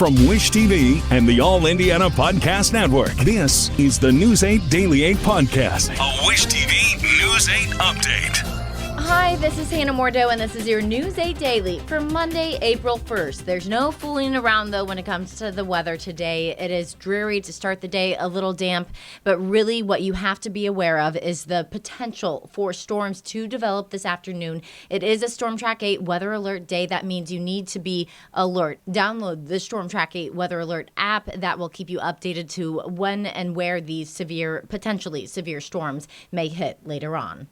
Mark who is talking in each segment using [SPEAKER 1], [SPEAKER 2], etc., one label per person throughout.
[SPEAKER 1] From Wish TV and the All Indiana Podcast Network, this is the News 8 Daily 8 Podcast, a Wish TV News 8 update.
[SPEAKER 2] Hi, this is Hannah Mordo, and this is your News 8 Daily for Monday, April 1st. There's no fooling around, though, when it comes to the weather today. It is dreary to start the day, a little damp, but really what you have to be aware of is the potential for storms to develop this afternoon. It is a Storm Track 8 weather alert day. That means you need to be alert. Download the Storm Track 8 weather alert app. That will keep you updated to when and where these potentially severe storms may hit later on.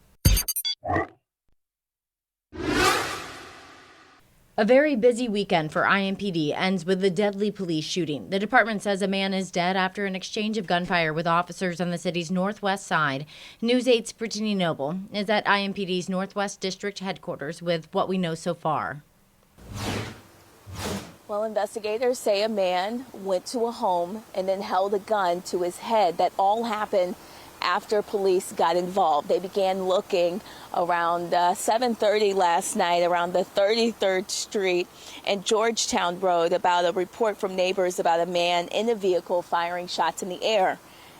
[SPEAKER 2] A very busy weekend for IMPD ends with the deadly police shooting. The department says a man is dead after an exchange of gunfire with officers on the city's northwest side. News 8's Brittany Noble is at IMPD's Northwest District headquarters with what we know so far.
[SPEAKER 3] Well, investigators say a man went to a home and then held a gun to his head. That all happened after police got involved. They began looking around 7:30 last night around the 33rd Street and Georgetown Road about a report from neighbors about a man in a vehicle firing shots in the air.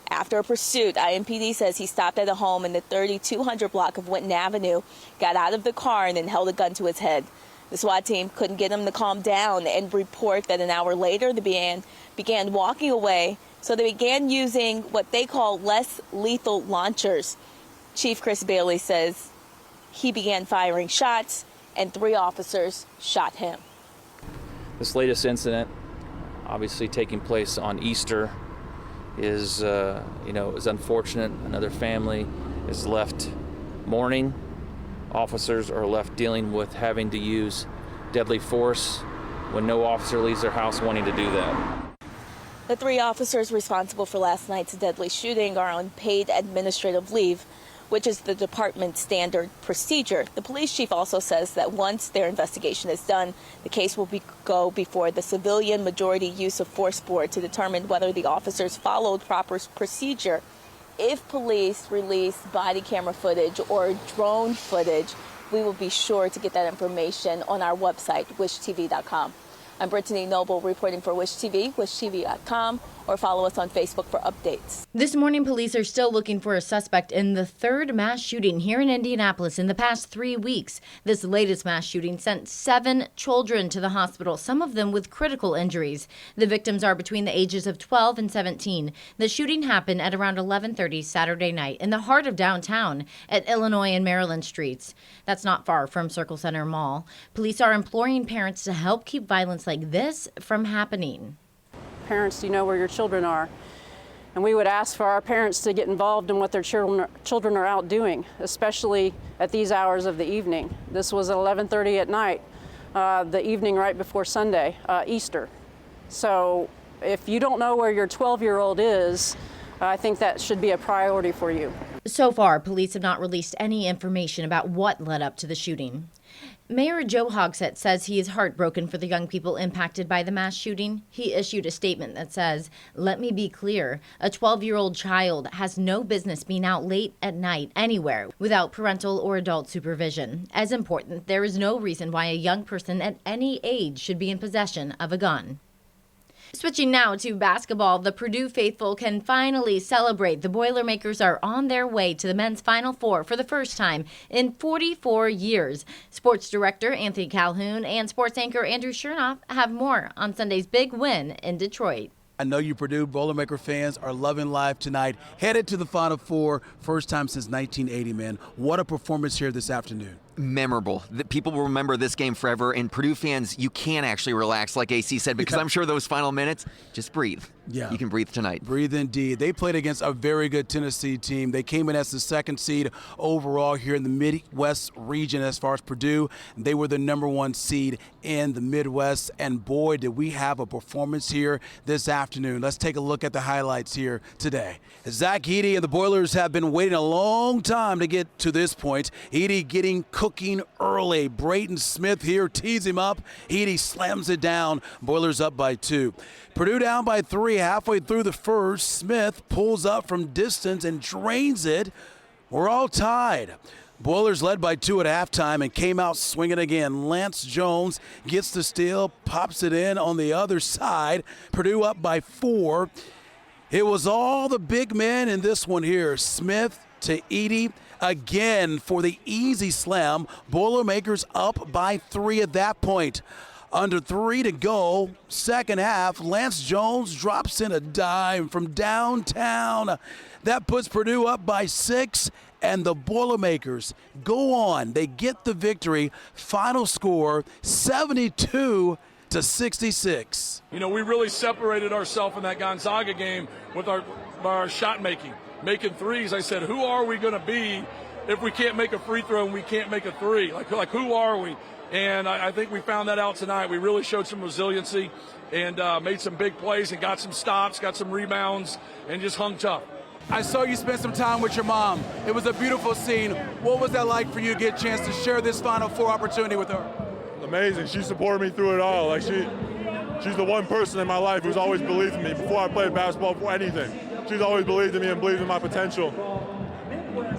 [SPEAKER 3] After a pursuit, IMPD says he stopped at a home in the 3200 block of Winton Avenue, got out of the car, and then held a gun to his head. The SWAT team couldn't get him to calm down and report that an hour later the man began walking away. So they began using what they call less lethal launchers. Chief Chris Bailey says he began firing shots and 3 officers shot him.
[SPEAKER 4] This latest incident, obviously taking place on Easter, is unfortunate. Another family is left mourning. Officers are left dealing with having to use deadly force when no officer leaves their house wanting to do that.
[SPEAKER 3] The 3 officers responsible for last night's deadly shooting are on paid administrative leave, which is the department's standard procedure. The police chief also says that once their investigation is done, the case will go before the Civilian Majority Use of Force Board to determine whether the officers followed proper procedure. If police release body camera footage or drone footage, we will be sure to get that information on our website, wishtv.com. I'm Brittany Noble reporting for Wish TV, wishtv.com, or follow us on Facebook for updates.
[SPEAKER 2] This morning, police are still looking for a suspect in the 3rd mass shooting here in Indianapolis in the past 3 weeks. This latest mass shooting sent 7 children to the hospital, some of them with critical injuries. The victims are between the ages of 12 and 17. The shooting happened at around 11:30 Saturday night in the heart of downtown at Illinois and Maryland streets. That's not far from Circle Center Mall. Police are imploring parents to help keep violence like this from happening.
[SPEAKER 5] Parents, you know where your children are, and we would ask for our parents to get involved in what their children are out doing, especially at these hours of the evening. This was at 11:30 at night, the evening right before Sunday, Easter. So if you don't know where your 12-year-old is, I think that should be a priority for you.
[SPEAKER 2] So far, police have not released any information about what led up to the shooting. Mayor Joe Hogsett says he is heartbroken for the young people impacted by the mass shooting. He issued a statement that says, "Let me be clear, a 12-year-old child has no business being out late at night anywhere without parental or adult supervision. As important, there is no reason why a young person at any age should be in possession of a gun." Switching now to basketball, the Purdue faithful can finally celebrate. The Boilermakers are on their way to the men's Final Four for the first time in 44 years. Sports director Anthony Calhoun and sports anchor Andrew Chernoff have more on Sunday's big win in Detroit.
[SPEAKER 6] I know you Purdue Boilermaker fans are loving life tonight. Headed to the Final Four, first time since 1980, man. What a performance here this afternoon.
[SPEAKER 7] Memorable. People will remember this game forever, and Purdue fans, you can actually relax, like AC said, because I'm sure those final minutes, just breathe.
[SPEAKER 6] Yeah.
[SPEAKER 7] You can breathe tonight.
[SPEAKER 6] Breathe indeed. They played against a very good Tennessee team. They came in as the 2nd seed overall here in the Midwest region as far as Purdue. They were the number 1 seed in the Midwest, and boy, did we have a performance here this afternoon. Let's take a look at the highlights here today. Zach Edey and the Boilers have been waiting a long time to get to this point. Edey getting cooking early. Brayton Smith here tees him up. Edey slams it down. Boilers up by 2. Purdue down by 3 halfway through the first. Smith pulls up from distance and drains it. We're all tied. Boilers led by 2 at halftime and came out swinging again. Lance Jones gets the steal, pops it in on the other side. Purdue up by 4. It was all the big men in this one here. Smith to Edey again for the easy slam. Boilermakers up by 3 at that point. Under 3 to go, second half, Lance Jones drops in a dime from downtown. That puts Purdue up by 6, and the Boilermakers go on. They get the victory. Final score, 72-66.
[SPEAKER 8] You know, we really separated ourselves in that Gonzaga game with our shot making threes. I said, who are we going to be if we can't make a free throw and we can't make a three? Like who are we? And I think we found that out tonight. We really showed some resiliency and made some big plays and got some stops, got some rebounds, and just hung tough.
[SPEAKER 6] I saw you spend some time with your mom. It was a beautiful scene. What was that like for you to get a chance to share this Final Four opportunity with her?
[SPEAKER 9] Amazing. She supported me through it all. Like she's the one person in my life who's always believed in me before I played basketball, before anything. She's always believed in me and believed in my potential.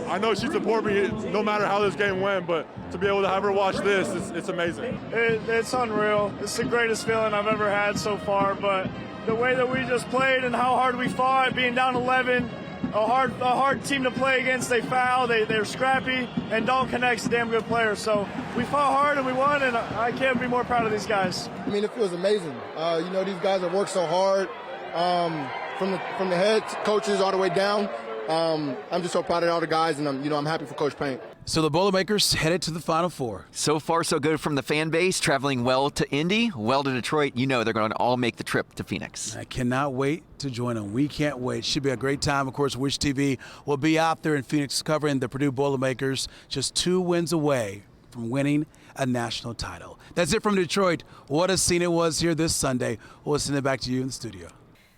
[SPEAKER 9] I know she supported me no matter how this game went, but to be able to have her watch this, it's amazing.
[SPEAKER 10] It's unreal. It's the greatest feeling I've ever had so far, but the way that we just played and how hard we fought, being down 11, a hard team to play against. They foul, they're scrappy, and Dalton Connect's a damn good player. So we fought hard and we won, and I can't be more proud of these guys.
[SPEAKER 11] I mean, it feels amazing. These guys have worked so hard, from the head coaches all the way down. I'm just so proud of all the guys, and I'm happy for Coach Payne.
[SPEAKER 6] So the Boilermakers headed to the Final Four.
[SPEAKER 7] So far, so good from the fan base, traveling well to Indy, well to Detroit. You know they're going to all make the trip to Phoenix.
[SPEAKER 6] I cannot wait to join them. We can't wait. Should be a great time. Of course, Wish TV will be out there in Phoenix covering the Purdue Boilermakers, just 2 wins away from winning a national title. That's it from Detroit. What a scene it was here this Sunday. We'll send it back to you in the studio.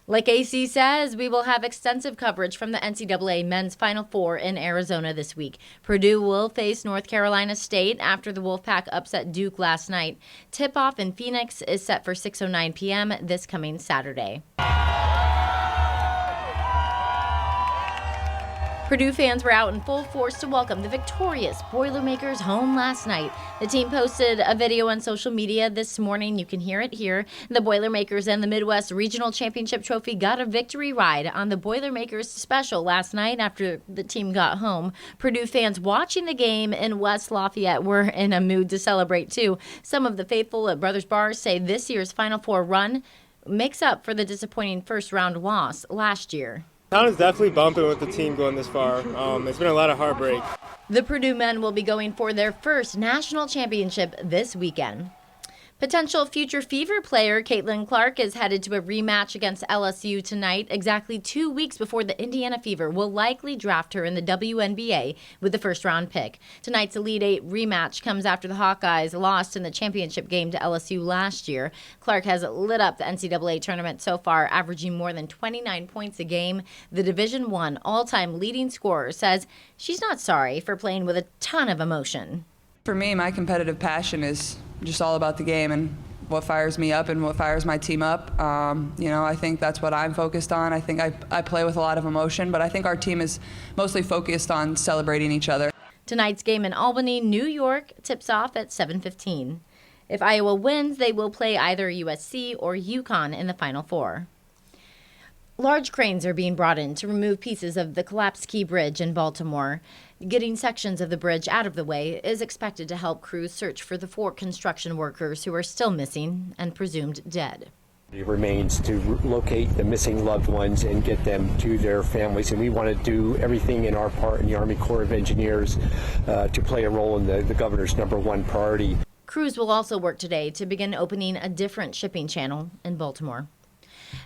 [SPEAKER 2] Like AC says, we will have extensive coverage from the NCAA Men's Final Four in Arizona this week. Purdue will face North Carolina State after the Wolfpack upset Duke last night. Tip-off in Phoenix is set for 6:09 p.m. this coming Saturday. Purdue fans were out in full force to welcome the victorious Boilermakers home last night. The team posted a video on social media this morning. You can hear it here. The Boilermakers and the Midwest Regional Championship Trophy got a victory ride on the Boilermakers special last night after the team got home. Purdue fans watching the game in West Lafayette were in a mood to celebrate, too. Some of the faithful at Brothers Bars say this year's Final Four run makes up for the disappointing first-round loss last year.
[SPEAKER 10] Town is definitely bumping with the team going this far. It's been a lot of heartbreak.
[SPEAKER 2] The Purdue men will be going for their first national championship this weekend. Potential future Fever player Caitlin Clark is headed to a rematch against LSU tonight, exactly 2 weeks before the Indiana Fever will likely draft her in the WNBA with the first-round pick. Tonight's Elite Eight rematch comes after the Hawkeyes lost in the championship game to LSU last year. Clark has lit up the NCAA tournament so far, averaging more than 29 points a game. The Division I all-time leading scorer says she's not sorry for playing with a ton of emotion.
[SPEAKER 12] For me, my competitive passion is just all about the game and what fires me up and what fires my team up. I think that's what I'm focused on. I think I play with a lot of emotion, but I think our team is mostly focused on celebrating each other.
[SPEAKER 2] Tonight's game in Albany, New York, tips off at 7:15. If Iowa wins, they will play either USC or UConn in the Final Four. Large cranes are being brought in to remove pieces of the collapsed Key Bridge in Baltimore. Getting sections of the bridge out of the way is expected to help crews search for the 4 construction workers who are still missing and presumed dead.
[SPEAKER 13] It remains to locate the missing loved ones and get them to their families, and we want to do everything in our part in the Army Corps of Engineers to play a role in the governor's #1 priority.
[SPEAKER 2] Crews will also work today to begin opening a different shipping channel in Baltimore.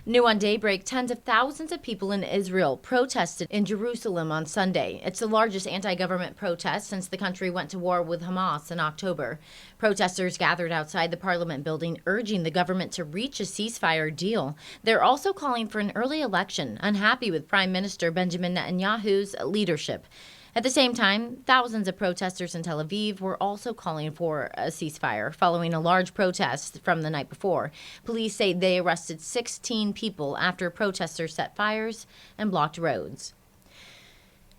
[SPEAKER 2] New on Daybreak, tens of thousands of people in Israel protested in Jerusalem on Sunday. It's the largest anti-government protest since the country went to war with Hamas in October. Protesters gathered outside the parliament building, urging the government to reach a ceasefire deal. They're also calling for an early election, unhappy with Prime Minister Benjamin Netanyahu's leadership. At the same time, thousands of protesters in Tel Aviv were also calling for a ceasefire following a large protest from the night before. Police say they arrested 16 people after protesters set fires and blocked roads.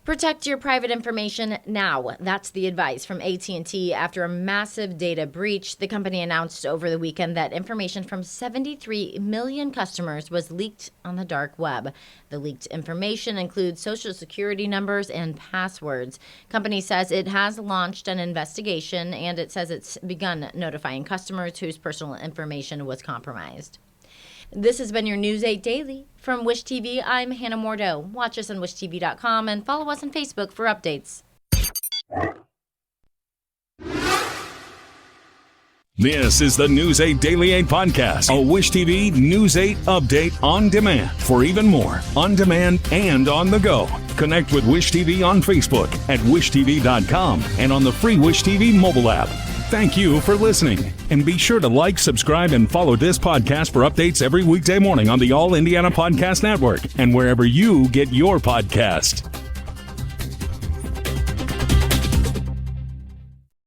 [SPEAKER 2] Protect your private information now. That's the advice from AT&T after a massive data breach. The company announced over the weekend that information from 73 million customers was leaked on the dark web. The leaked information includes social security numbers and passwords. Company says it has launched an investigation, and it says it's begun notifying customers whose personal information was compromised. This has been your News 8 Daily. From Wish TV, I'm Hannah Mordeau. Watch us on wishtv.com and follow us on Facebook for updates.
[SPEAKER 1] This is the News 8 Daily 8 podcast, a Wish TV News 8 update on demand. For even more, on demand and on the go. Connect with Wish TV on Facebook at wishtv.com and on the free Wish TV mobile app. Thank you for listening. And be sure to like, subscribe, and follow this podcast for updates every weekday morning on the All Indiana Podcast Network and wherever you get your podcast.